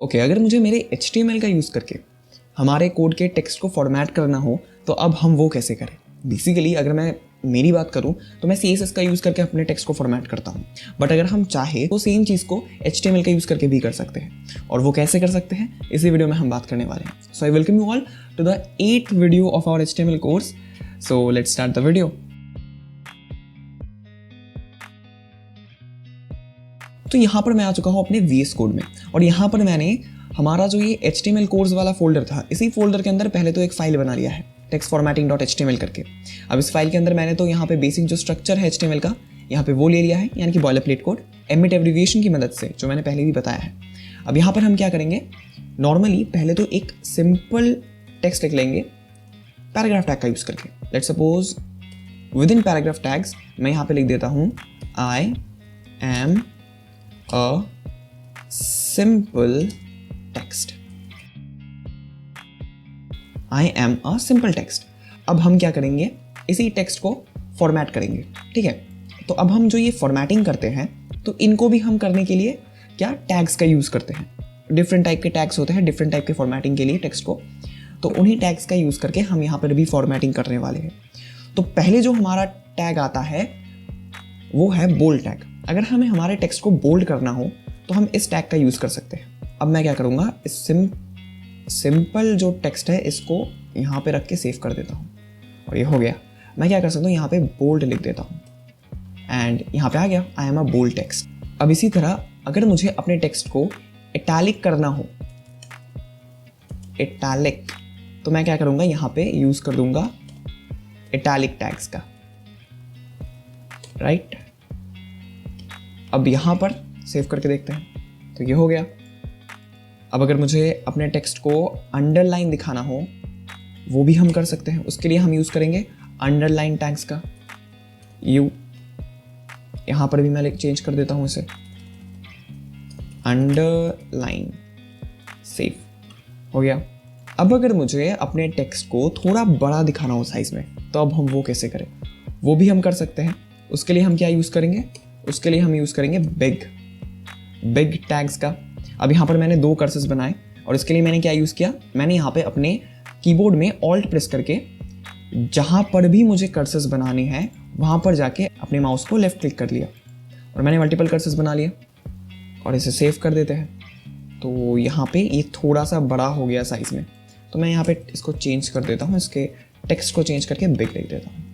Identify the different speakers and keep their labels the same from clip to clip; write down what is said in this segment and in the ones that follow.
Speaker 1: Okay, अगर मुझे मेरे HTML का यूज़ करके हमारे कोड के टेक्स्ट को फॉर्मेट करना हो तो अब हम वो कैसे करें। बेसिकली अगर मैं मेरी बात करूं तो मैं CSS का यूज़ करके अपने टेक्स्ट को फॉर्मेट करता हूं, बट अगर हम चाहे तो सेम चीज़ को HTML का यूज़ करके भी कर सकते हैं। और वो कैसे कर सकते हैं इसी वीडियो में हम बात करने वाले हैं। So I welcome you all to the 8th video of our HTML course. So let's start the video. तो यहाँ पर मैं आ चुका हूँ अपने VS कोड में, और यहाँ पर मैंने हमारा जो ये HTML कोर्स वाला फोल्डर था, इसी फोल्डर के अंदर पहले तो एक फाइल बना लिया है textformatting.html करके। अब इस फाइल के अंदर मैंने तो यहाँ पे बेसिक जो स्ट्रक्चर है HTML का, यहाँ पे वो ले लिया है, यानी कि boiler plate code emit abbreviation की मदद से, जो मैंने पहले भी बताया है। अब यहाँ पर हम क्या करेंगे, नॉर्मली पहले तो एक सिंपल टेक्स्ट लिख लेंगे पैराग्राफ टैग का यूज़ करके। Let's suppose with in paragraph tags मैं यहाँ पे लिख देता हूँ I am a simple text। I am a simple text। अब हम क्या करेंगे, इसी टेक्स्ट को फॉर्मेट करेंगे। ठीक है, तो अब हम जो ये फॉर्मेटिंग करते हैं तो इनको भी हम करने के लिए क्या टैग्स का यूज़ करते हैं। डिफरेंट टाइप के टैग्स होते हैं डिफरेंट टाइप के फॉर्मेटिंग के लिए टेक्स्ट को, तो उन्हीं टैग्स का यूज़ करके हम यहाँ पर भी फॉर्मेटिंग करने वाले हैं। तो पहले जो हमारा टैग आता है वो है बोल्ड टैग। अगर हमें हमारे टेक्स्ट को बोल्ड करना हो तो हम इस टैग का यूज़ कर सकते हैं। अब मैं क्या करूँगा, इस सिंपल जो टेक्स्ट है इसको यहाँ पे रख के सेव कर देता हूँ, और ये हो गया। मैं क्या कर सकता हूँ, यहाँ पे बोल्ड लिख देता हूँ एंड यहाँ पे आ गया I am a bold text. अब इसी तरह अगर मुझे अपने टेक्स्ट को इटैलिक करना हो, इटैलिक, तो मैं क्या करूँगा, यहाँ पे यूज़ कर दूँगा इटैलिक टैग्स का, राइट। अब यहाँ पर सेव करके देखते हैं तो ये हो गया। अब अगर मुझे अपने टेक्स्ट को अंडरलाइन दिखाना हो वो भी हम कर सकते हैं। उसके लिए हम यूज़ करेंगे अंडरलाइन टैग्स का यू। यहाँ पर भी मैं चेंज कर देता हूँ इसे अंडरलाइन, सेव हो गया। अब अगर मुझे अपने टेक्स्ट को थोड़ा बड़ा दिखाना हो साइज में तो अब हम वो कैसे करें, वो भी हम कर सकते हैं। उसके लिए हम क्या यूज़ करेंगे, उसके लिए हम यूज़ करेंगे बिग टैग्स का। अब यहाँ पर मैंने 2 कर्सर्स बनाए और इसके लिए मैंने क्या यूज़ किया, मैंने यहाँ पे अपने कीबोर्ड में ऑल्ट प्रेस करके जहाँ पर भी मुझे कर्सर्स बनाने हैं वहाँ पर जाके अपने माउस को लेफ्ट क्लिक कर लिया और मैंने मल्टीपल कर्सर्स बना लिया और इसे सेव कर देते हैं। तो यहाँ पे ये थोड़ा सा बड़ा हो गया साइज़ में, तो मैं यहाँ पे इसको चेंज कर देता हूँ, इसके टेक्स्ट को चेंज करके बिग लिख देता हूँ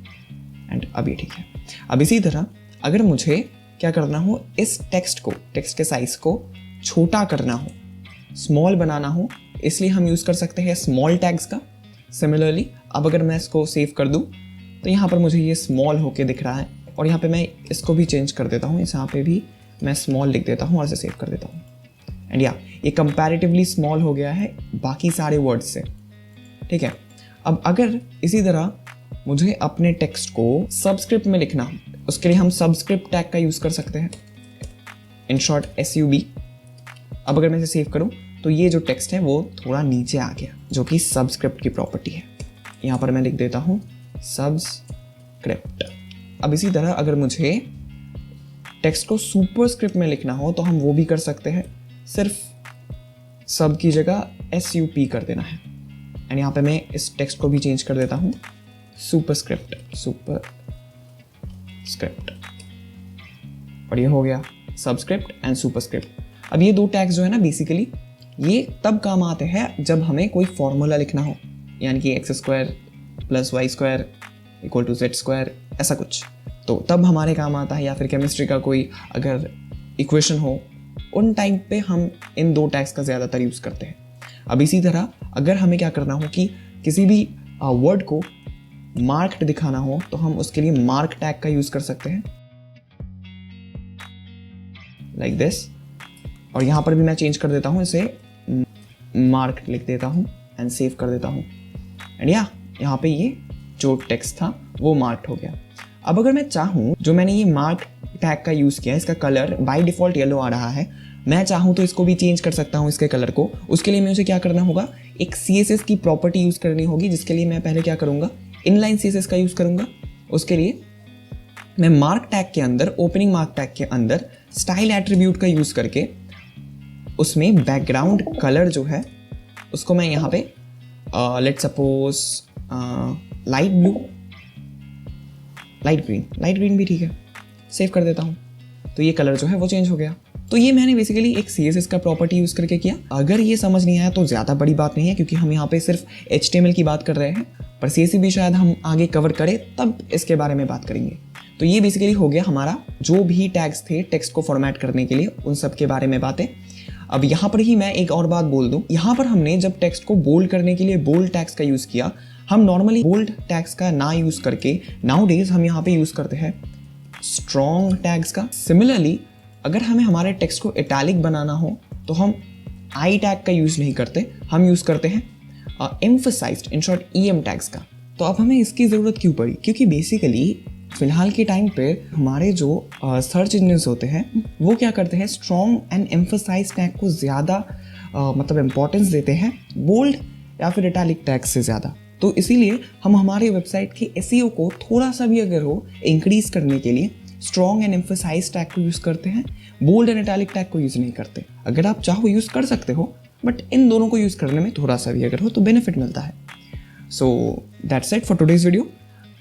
Speaker 1: एंड अब ये ठीक है। अब इसी तरह अगर मुझे क्या करना हो, इस टेक्स्ट के साइज को छोटा करना हो, स्मॉल बनाना हो, इसलिए हम यूज़ कर सकते हैं स्मॉल टैग्स का। सिमिलरली अब अगर मैं इसको सेव कर दूं तो यहाँ पर मुझे ये स्मॉल होके दिख रहा है और यहाँ पे मैं इसको भी चेंज कर देता हूँ, इस यहाँ पे भी मैं स्मॉल लिख देता हूँ और इसे सेव कर देता हूँ एंड ये कंपैरेटिवली स्मॉल हो गया है बाकी सारे वर्ड्स से। ठीक है, अब अगर इसी तरह मुझे अपने टेक्स्ट को सबस्क्रिप्ट में लिखना हो, उसके लिए हम सबस्क्रिप्ट टैग का यूज़ कर सकते हैं, इन शॉर्ट SUB। अब अगर मैं इसे सेव करूं तो ये जो टेक्स्ट है वो थोड़ा नीचे आ गया, जो कि सबस्क्रिप्ट की प्रॉपर्टी है। यहाँ पर मैं लिख देता हूँ सबस्क्रिप्ट। अब इसी तरह अगर मुझे टेक्स्ट को सुपरस्क्रिप्ट में लिखना हो तो हम वो भी कर सकते हैं, सिर्फ सब की जगह SUP कर देना है एंड यहाँ पे मैं इस टेक्स्ट को भी चेंज कर देता हूँ सुपरस्क्रिप्ट और ये हो गया सबस्क्रिप्ट एंड सुपरस्क्रिप्ट। अब ये 2 टैग्स जो है ना, बेसिकली ये तब काम आते हैं जब हमें कोई फॉर्मूला लिखना हो, यानी कि x² + y² = z², ऐसा कुछ, तो तब हमारे काम आता है। या फिर केमिस्ट्री का कोई अगर इक्वेशन हो, उन टाइम पे हम इन 2 टैग्स का ज़्यादातर यूज़ करते हैं। अब इसी तरह अगर हमें क्या करना हो कि किसी भी वर्ड को मार्क्ड दिखाना हो तो हम उसके लिए मार्क टैग का यूज़ कर सकते हैं, लाइक दिस। और यहाँ पर भी मैं चेंज कर देता हूँ, इसे मार्क्ड लिख देता हूँ एंड सेव कर देता हूँ एंड यहाँ पे ये जो टेक्स्ट था वो मार्क्ड हो गया। अब अगर मैं चाहूँ, जो मैंने ये मार्क टैग का यूज़ किया, इसका कलर बाय डिफ़ॉल्ट येलो आ रहा है, मैं चाहूँ तो इसको भी चेंज कर सकता हूँ, इसके कलर को। उसके लिए मुझे क्या करना होगा, एक CSS की प्रॉपर्टी यूज़ करनी होगी, जिसके लिए मैं पहले क्या करूँगा, इनलाइन CSS का यूज़ करूँगा। उसके लिए मैं मार्क टैग के अंदर, ओपनिंग मार्क टैग के अंदर स्टाइल एट्रीब्यूट का यूज़ करके उसमें बैकग्राउंड कलर जो है उसको मैं यहाँ पे let suppose light blue, light green भी ठीक है, सेव कर देता हूँ। तो ये कलर जो है वो चेंज हो गया। तो ये मैंने बेसिकली एक CSS का प्रॉपर्टी यूज़ करके किया। अगर ये समझ नहीं आया तो ज़्यादा बड़ी बात नहीं है, क्योंकि हम यहाँ पे सिर्फ HTML की बात कर रहे हैं, पर CSS भी शायद हम आगे कवर करें तब इसके बारे में बात करेंगे। तो ये बेसिकली हो गया हमारा जो भी टैग्स थे टेक्स्ट को फॉर्मेट करने के लिए, उन सब के बारे में बातें। अब यहाँ पर ही मैं एक और बात बोल दूँ, यहाँ पर हमने जब टेक्स्ट को बोल्ड करने के लिए बोल्ड टैग्स का यूज़ किया, हम नॉर्मली बोल्ड टैग्स का ना यूज़ करके नाउडेज हम यहाँ पे यूज़ करते हैं स्ट्रॉन्ग टैग्स का। सिमिलरली अगर हमें हमारे टेक्स्ट को इटैलिक बनाना हो तो हम आई टैग का यूज़ नहीं करते, हम यूज़ करते हैं emphasised, in short EM tags का। तो अब हमें इसकी ज़रूरत क्यों पड़ी? क्योंकि बेसिकली फ़िलहाल के टाइम पे हमारे जो सर्च इंजन्स होते हैं वो क्या करते हैं, स्ट्रॉन्ग एंड एम्फसाइज टैग को ज़्यादा मतलब इम्पोर्टेंस देते हैं बोल्ड या फिर इटैलिक टैग से ज़्यादा। तो इसीलिए हम हमारे वेबसाइट के SEO को थोड़ा सा भी अगर हो इंक्रीज़ करने के लिए स्ट्रॉन्ग एंड एम्फसाइज टैग को यूज़ करते हैं, बोल्ड एंड इटैलिक टैग को यूज़ नहीं करते। अगर आप चाहो यूज़ कर सकते हो, बट इन दोनों को यूज़ करने में थोड़ा सा भी अगर हो तो बेनिफिट मिलता है। So that's it for today's video.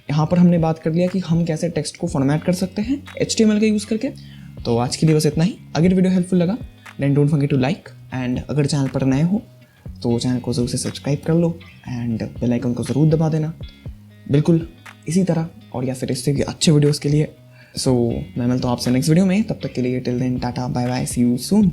Speaker 1: यहाँ पर हमने बात कर लिया कि हम कैसे टेक्स्ट को फॉर्मेट कर सकते हैं HTML का यूज़ करके। तो आज के लिए बस इतना ही। अगर वीडियो हेल्पफुल लगा then don't forget to like, and अगर चैनल पर नए हो तो चैनल को ज़रूर से सब्सक्राइब कर लो एंड बेल आइकन को ज़रूर दबा देना, बिल्कुल इसी तरह और या फिर इससे भी अच्छे वीडियोज़ के लिए। सो मैं मिलता हूँ आपसे नेक्स्ट वीडियो में, तब तक के लिए till then tata bye bye, see you soon.